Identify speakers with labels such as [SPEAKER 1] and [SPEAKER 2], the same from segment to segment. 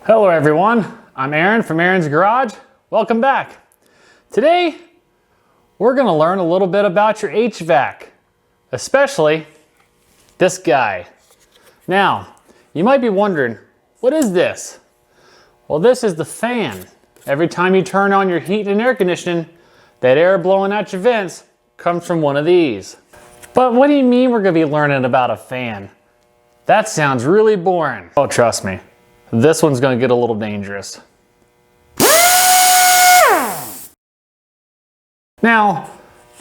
[SPEAKER 1] Hello everyone, I'm Aaron from Aaron's Garage. Welcome back. Today, we're gonna learn a little bit about your HVAC, especially this guy. Now, you might be wondering, what is this? Well, this is the fan. Every time you turn on your heat and air conditioning, that air blowing out your vents comes from one of these. But what do you mean we're gonna be learning about a fan? That sounds really boring. Oh, trust me. This one's gonna get a little dangerous. Now,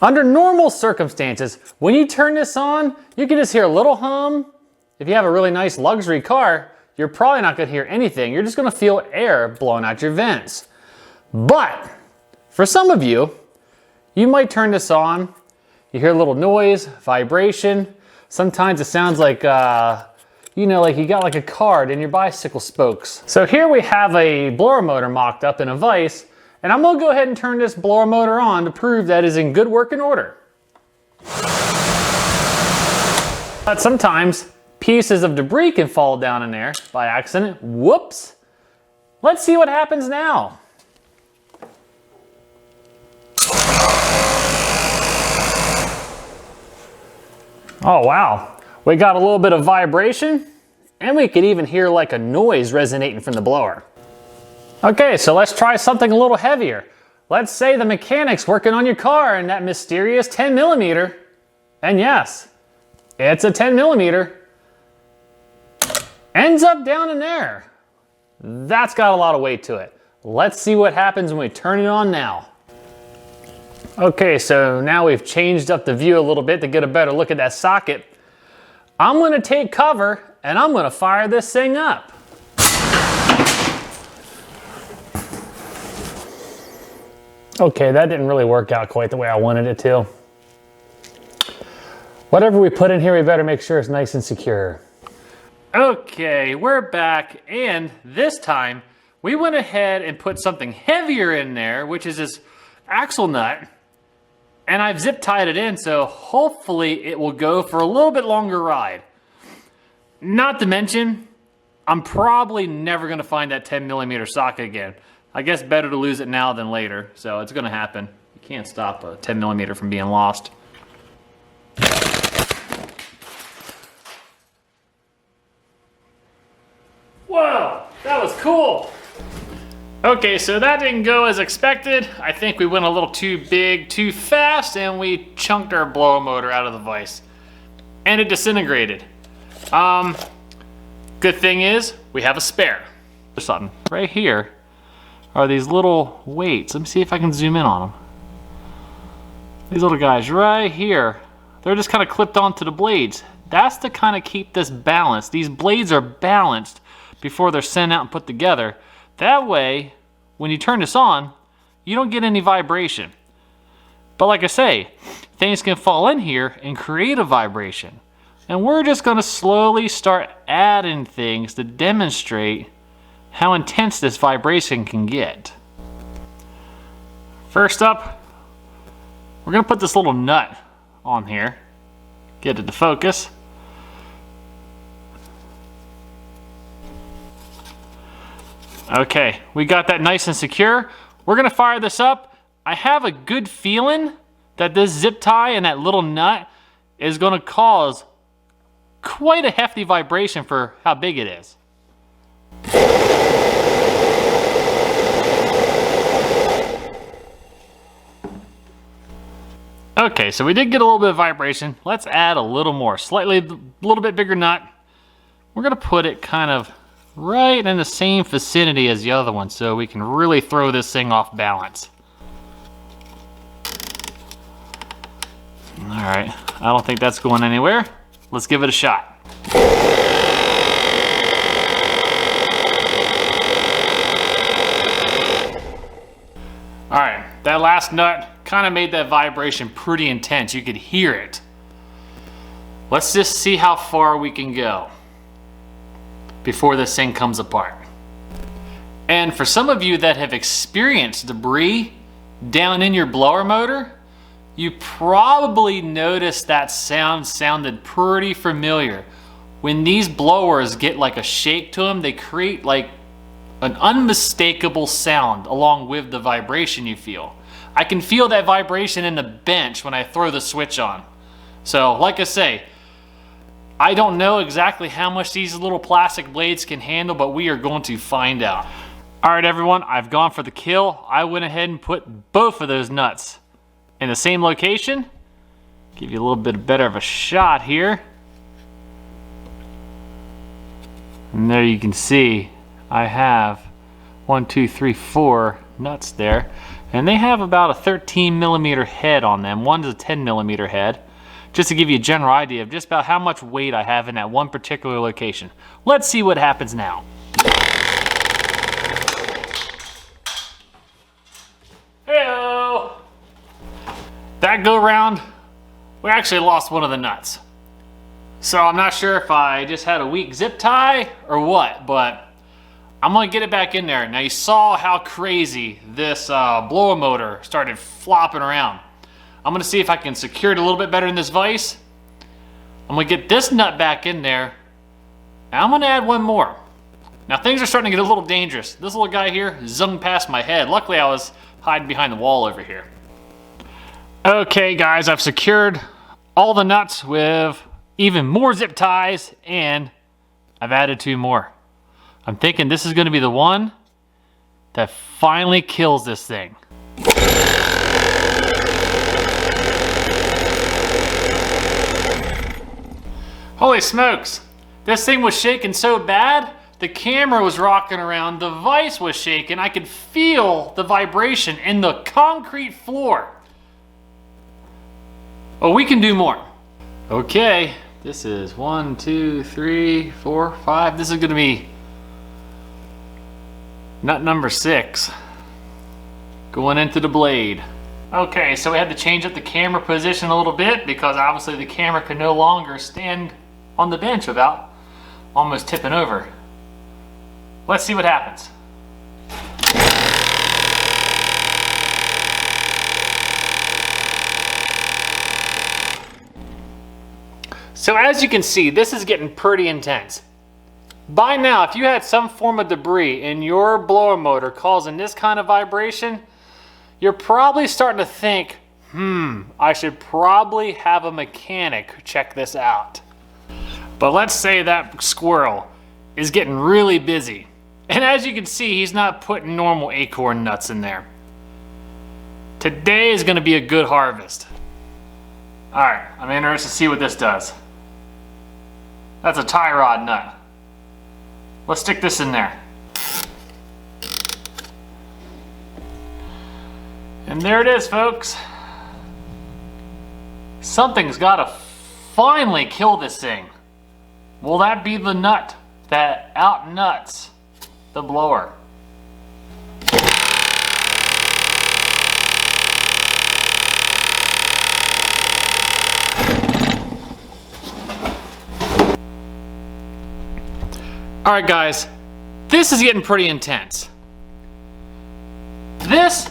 [SPEAKER 1] under normal circumstances, when you turn this on, you can just hear a little hum. If you have a really nice luxury car, you're probably not gonna hear anything. You're just gonna feel air blowing out your vents. But for some of you, you might turn this on, you hear a little noise, vibration. Sometimes it sounds like like you got like a card in your bicycle spokes. So here we have a blower motor mocked up in a vise, and I'm gonna go ahead and turn this blower motor on to prove that it's in good working order. But sometimes pieces of debris can fall down in there by accident. Whoops. Let's see what happens now. Oh wow. We got a little bit of vibration, and we could even hear like a noise resonating from the blower. Okay, so let's try something a little heavier. Let's say the mechanic's working on your car and that mysterious 10 millimeter, and yes, it's a 10 millimeter, ends up down in there. That's got a lot of weight to it. Let's see what happens when we turn it on now. Okay, so now we've changed up the view a little bit to get a better look at that socket. I'm gonna take cover and I'm gonna fire this thing up. Okay, that didn't really work out quite the way I wanted it to. Whatever we put in here, we better make sure it's nice and secure. Okay, we're back, and this time we went ahead and put something heavier in there, which is this axle nut. And I've zip tied it in, so hopefully it will go for a little bit longer ride. Not to mention, I'm probably never gonna find that 10 millimeter socket again. I guess better to lose it now than later, so it's gonna happen. You can't stop a 10 millimeter from being lost. Whoa, that was cool. Okay, so that didn't go as expected. I think we went a little too big, too fast, and we chunked our blower motor out of the vise. And it disintegrated. Good thing is, we have a spare. There's something. Right here are these little weights. Let me see if I can zoom in on them. These little guys right here. They're just kind of clipped onto the blades. That's to kind of keep this balanced. These blades are balanced before they're sent out and put together. That way, when you turn this on, you don't get any vibration. But like I say, things can fall in here and create a vibration. And we're just gonna slowly start adding things to demonstrate how intense this vibration can get. First up, we're gonna put this little nut on here. Get it to focus. Okay, we got that nice and secure. We're gonna fire this up. I have a good feeling that this zip tie and that little nut is gonna cause quite a hefty vibration for how big it is. Okay, so we did get a little bit of vibration. Let's add a little more, a little bit bigger nut. We're gonna put it kind of right in the same vicinity as the other one so we can really throw this thing off balance. All right, I don't think that's going anywhere. Let's give it a shot. All right, that last nut kind of made that vibration pretty intense. You could hear it. Let's just see how far we can go before this thing comes apart. And for some of you that have experienced debris down in your blower motor, you probably noticed that sounded pretty familiar. When these blowers get like a shake to them, they create like an unmistakable sound along with the vibration you feel. I can feel that vibration in the bench when I throw the switch on. So like I say, I don't know exactly how much these little plastic blades can handle, but we are going to find out. All right, everyone, I've gone for the kill. I went ahead and put both of those nuts in the same location. Give you a little bit better of a shot here. And there you can see I have 1, 2, 3, 4 nuts there. And they have about a 13 millimeter head on them. One's a 10 millimeter head. Just to give you a general idea of just about how much weight I have in that one particular location. Let's see what happens now. Heyo! That go round, we actually lost one of the nuts. So I'm not sure if I just had a weak zip tie or what, but I'm gonna get it back in there. Now you saw how crazy this blower motor started flopping around. I'm gonna see if I can secure it a little bit better in this vise. I'm gonna get this nut back in there, and I'm gonna add one more. Now things are starting to get a little dangerous. This little guy here zoomed past my head. Luckily I was hiding behind the wall over here. Okay guys, I've secured all the nuts with even more zip ties, and I've added 2 more. I'm thinking this is gonna be the one that finally kills this thing. Holy smokes, this thing was shaking so bad, the camera was rocking around, the vise was shaking, I could feel the vibration in the concrete floor. Oh, we can do more. Okay, this is 1, 2, 3, 4, 5. This is gonna be nut number 6. Going into the blade. Okay, so we had to change up the camera position a little bit because obviously the camera could no longer stand on the bench without almost tipping over. Let's see what happens. So as you can see, this is getting pretty intense. By now, if you had some form of debris in your blower motor causing this kind of vibration, you're probably starting to think, I should probably have a mechanic check this out. But let's say that squirrel is getting really busy. And as you can see, he's not putting normal acorn nuts in there. Today is gonna be a good harvest. All right, I'm interested to see what this does. That's a tie rod nut. Let's stick this in there. And there it is, folks. Something's gotta finally kill this thing. Will that be the nut that out nuts the blower? All right, guys, this is getting pretty intense. This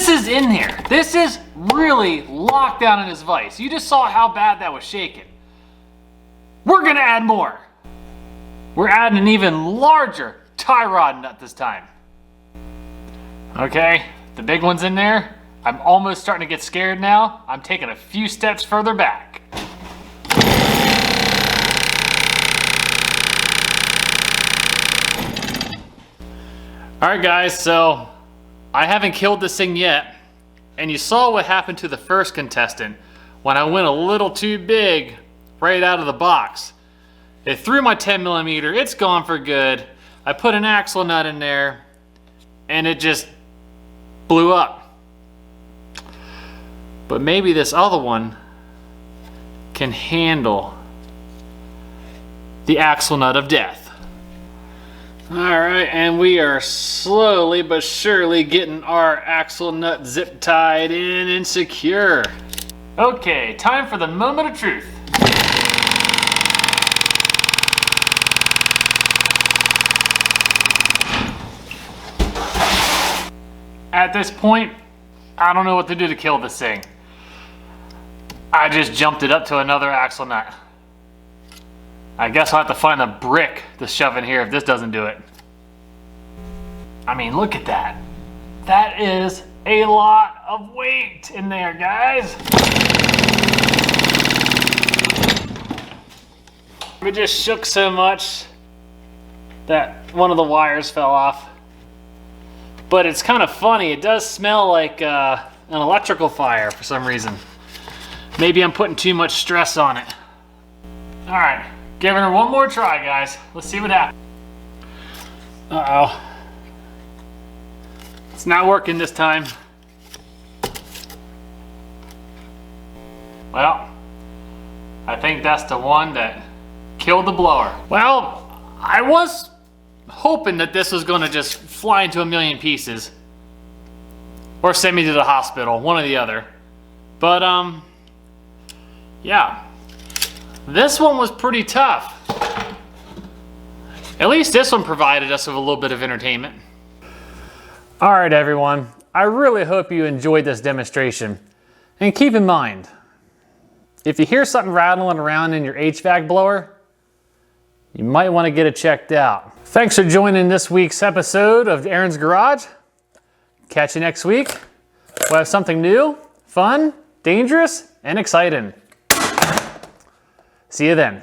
[SPEAKER 1] is in here. This is really locked down in this vise. You just saw how bad that was shaking. We're gonna add more. We're adding an even larger tie rod nut this time. Okay, the big one's in there. I'm almost starting to get scared now. I'm taking a few steps further back. All right, guys, so I haven't killed this thing yet, and you saw what happened to the first contestant when I went a little too big right out of the box. It threw my 10 millimeter, it's gone for good. I put an axle nut in there, and it just blew up. But maybe this other one can handle the axle nut of death. Alright, and we are slowly but surely getting our axle nut zip tied in and secure. Okay, time for the moment of truth. At this point, I don't know what to do to kill this thing. I just jumped it up to another axle nut. I guess I'll have to find a brick to shove in here if this doesn't do it. I mean, look at that. That is a lot of weight in there, guys. It just shook so much that one of the wires fell off. But it's kind of funny. It does smell like an electrical fire for some reason. Maybe I'm putting too much stress on it. All right, giving her one more try, guys. Let's see what happens. Uh-oh. It's not working this time. Well, I think that's the one that killed the blower. Well, I was hoping that this was gonna just fly into a million pieces. Or send me to the hospital, one or the other. But, yeah. This one was pretty tough. At least this one provided us with a little bit of entertainment. All right, everyone. I really hope you enjoyed this demonstration. And keep in mind, if you hear something rattling around in your HVAC blower, you might want to get it checked out. Thanks for joining this week's episode of Aaron's Garage. Catch you next week. We'll have something new, fun, dangerous, and exciting. See you then.